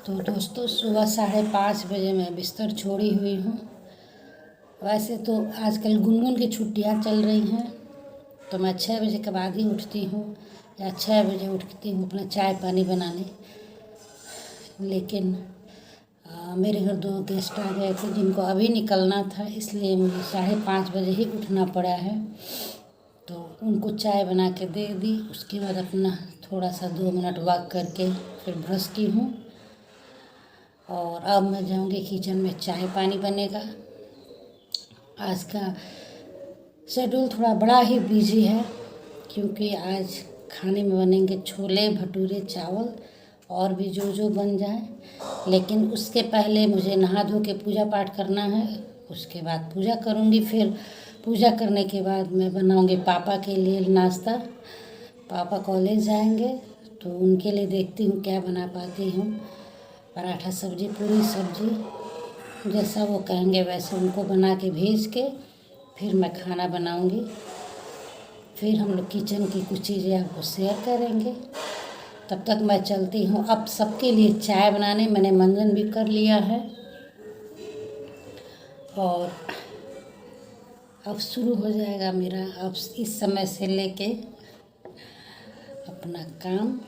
तो दोस्तों सुबह 5:30 बजे मैं बिस्तर छोड़ी हुई हूँ। वैसे तो आजकल गुनगुन की छुट्टियाँ चल रही हैं, तो मैं 6 बजे के बाद ही उठती हूँ या 6 बजे उठती हूँ अपना चाय पानी बनाने। लेकिन मेरे घर 2 गेस्ट आ गए थे जिनको अभी निकलना था, इसलिए मुझे 5:30 बजे ही उठना पड़ा है। तो उनको चाय बना के दे दी, उसके बाद अपना थोड़ा सा 2 मिनट वॉक करके फिर ब्रश की हूँ और अब मैं जाऊँगी किचन में। चाय पानी बनेगा। आज का शेड्यूल थोड़ा बड़ा ही बिजी है, क्योंकि आज खाने में बनेंगे छोले भटूरे चावल और भी जो जो बन जाए। लेकिन उसके पहले मुझे नहा धो के पूजा पाठ करना है, उसके बाद पूजा करूँगी। फिर पूजा करने के बाद मैं बनाऊँगी पापा के लिए नाश्ता। पापा कॉलेज जाएंगे तो उनके लिए देखती हूँ क्या बना पाती हूँ। पराठा सब्जी पूरी सब्जी जैसा वो कहेंगे वैसे उनको बना के भेज के फिर मैं खाना बनाऊँगी। फिर हम लोग किचन की कुछ चीज़ें आपको शेयर करेंगे। तब तक मैं चलती हूँ अब सबके लिए चाय बनाने। मैंने मंजन भी कर लिया है और अब शुरू हो जाएगा मेरा अब इस समय से लेके अपना काम।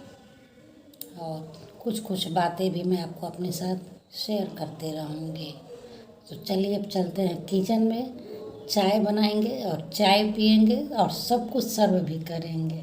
और कुछ कुछ बातें भी मैं आपको अपने साथ शेयर करते रहूँगी। तो चलिए अब चलते हैं किचन में, चाय बनाएंगे और चाय पिएंगे और सब कुछ सर्व भी करेंगे।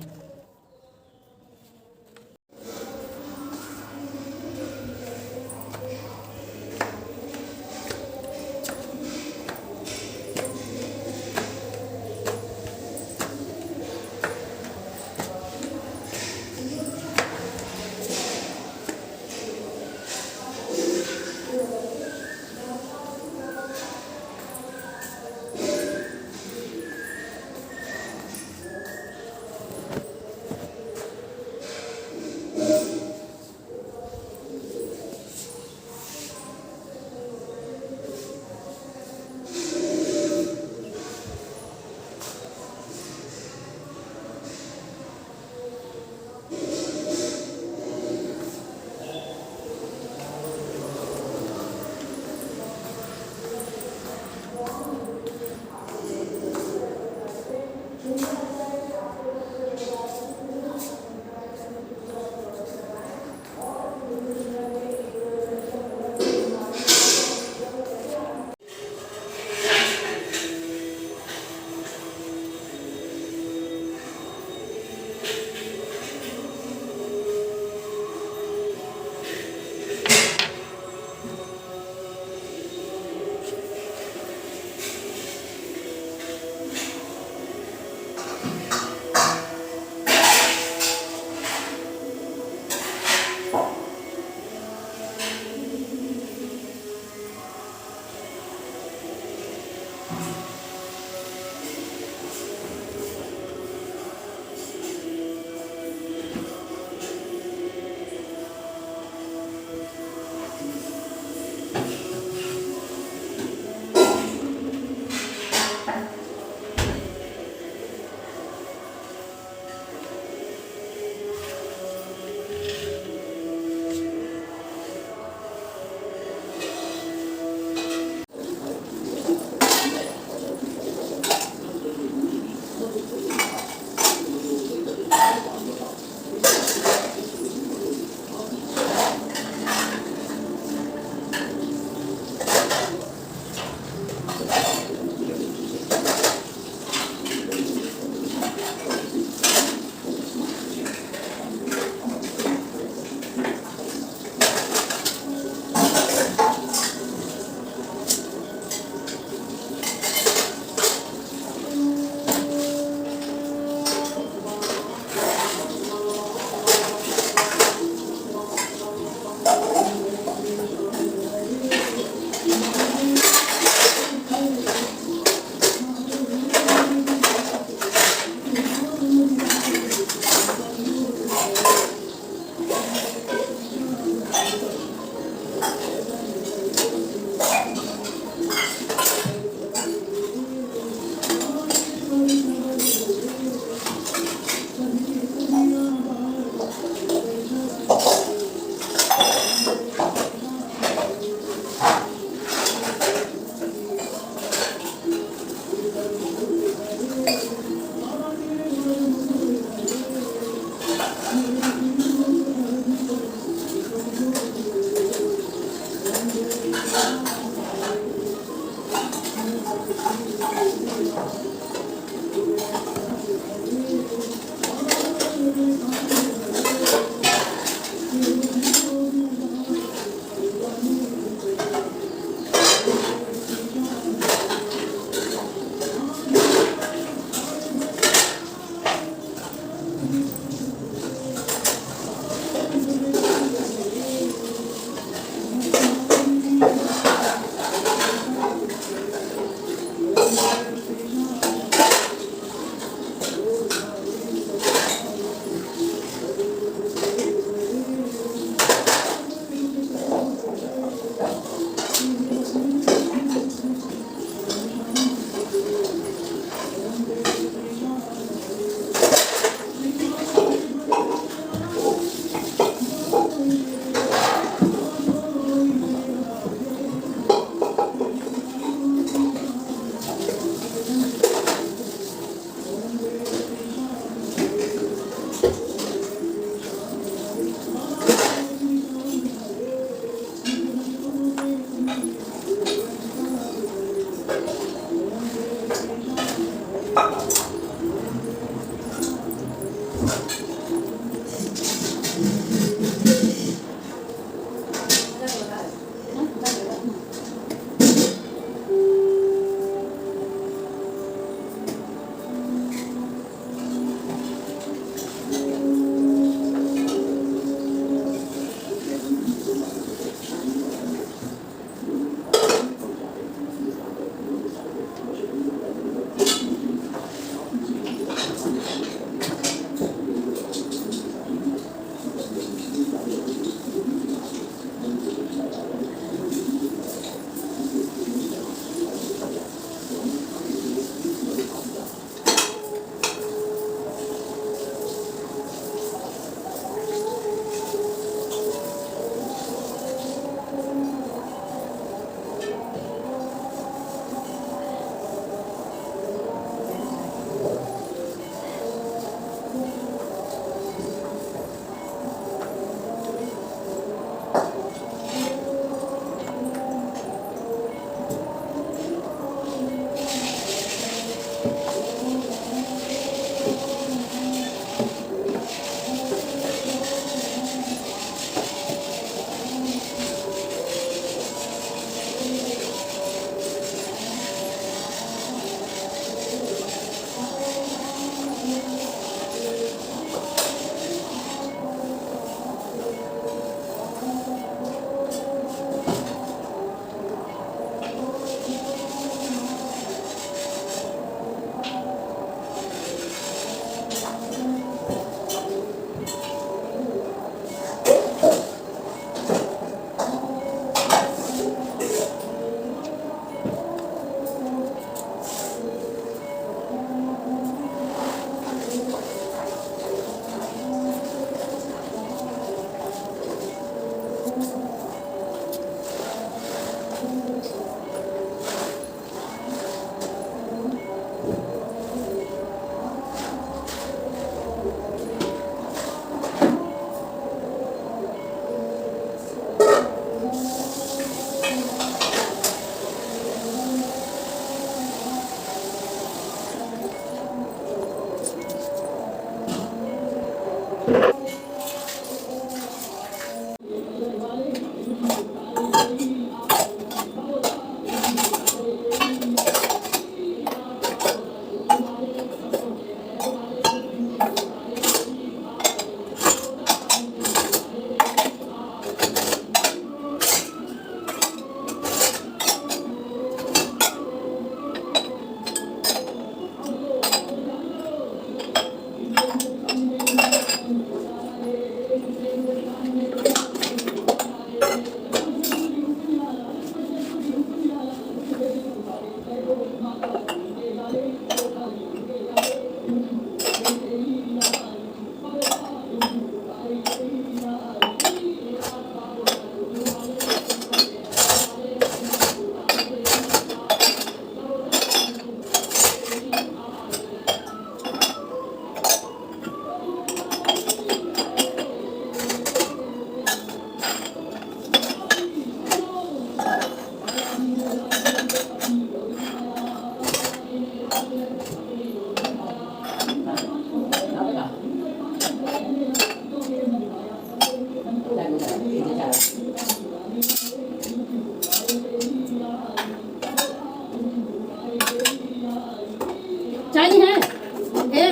चाय नहीं है ए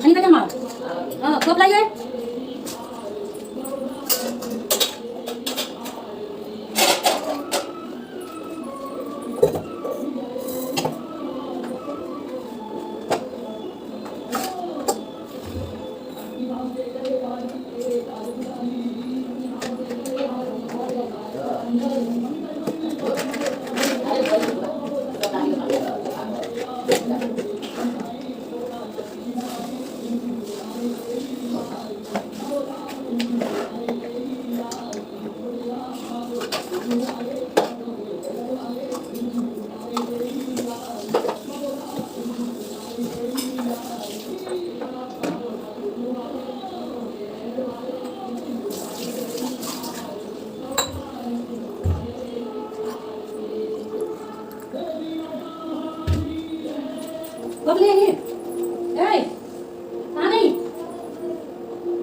अनिता का माल हाँ कब लाइए कब लेंगे ए कहाँ नहीं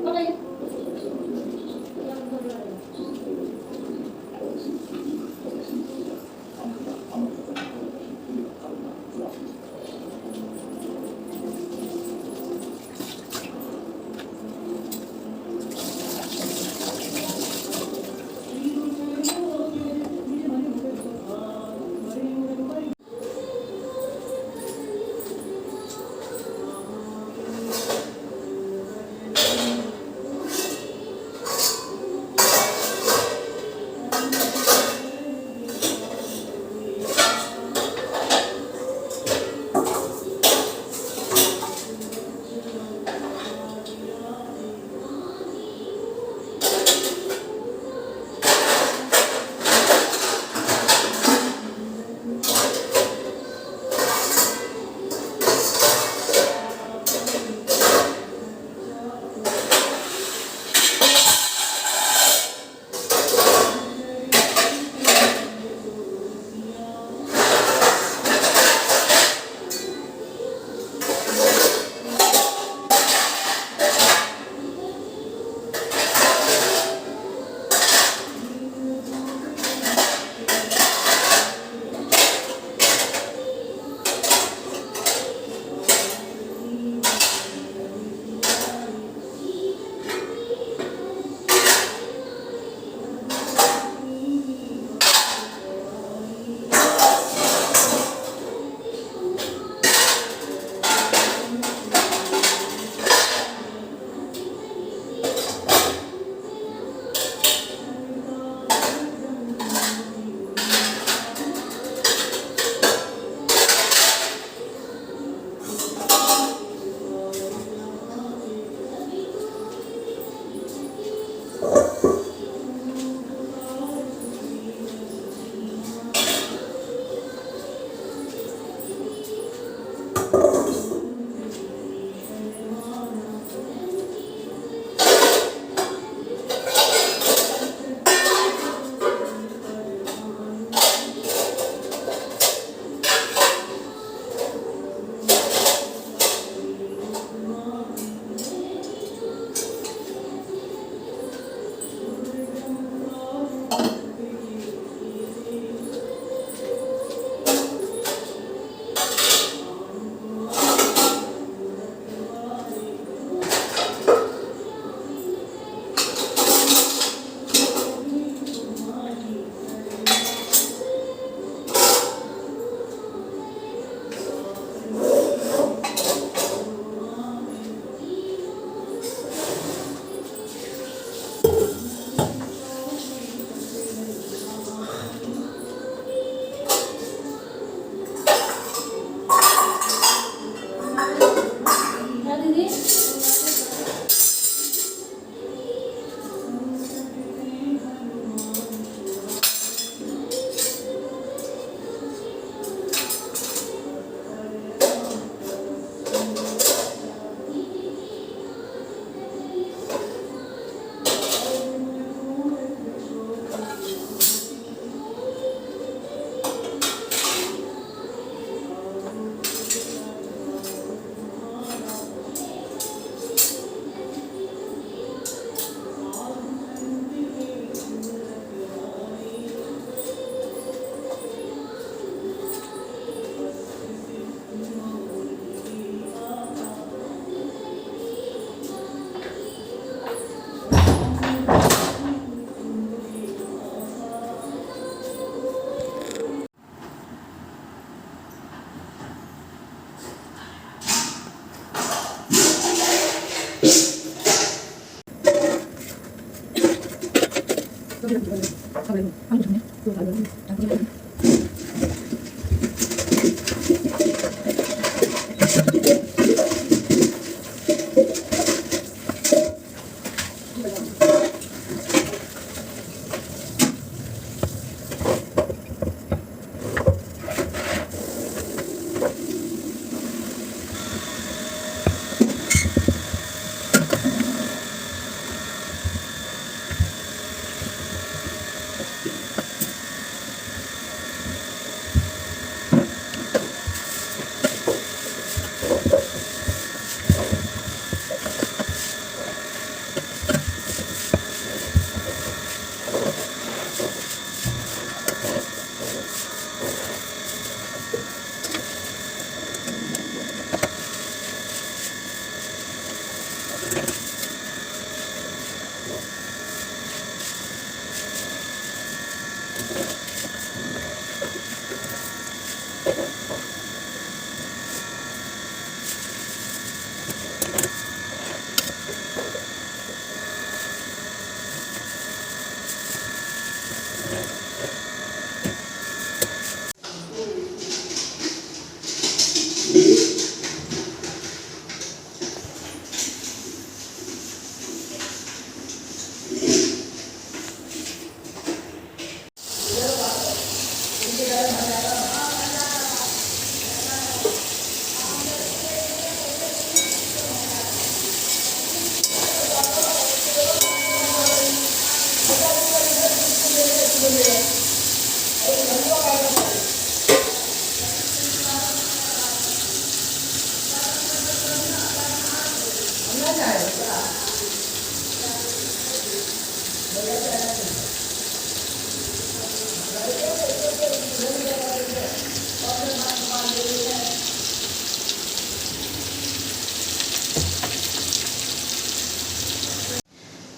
कब लेंगे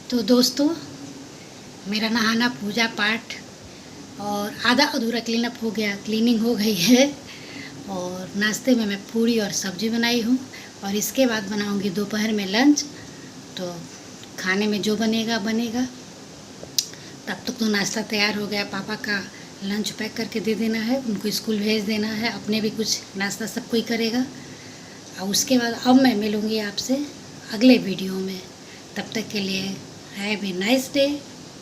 तो दोस्तों, मेरा नहाना, पूजा पाठ और आधा अधूरा क्लीनअप हो गया, क्लीनिंग हो गई है। और नाश्ते में मैं पूरी और सब्ज़ी बनाई हूँ और इसके बाद बनाऊँगी दोपहर में लंच। तो खाने में जो बनेगा बनेगा। तब तक तो नाश्ता तैयार हो गया। पापा का लंच पैक करके दे देना है, उनको स्कूल भेज देना है, अपने भी कुछ नाश्ता सब कोई करेगा। और उसके बाद अब मैं मिलूँगी आपसे अगले वीडियो में। तब तक के लिए have a nice day,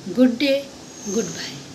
good bye.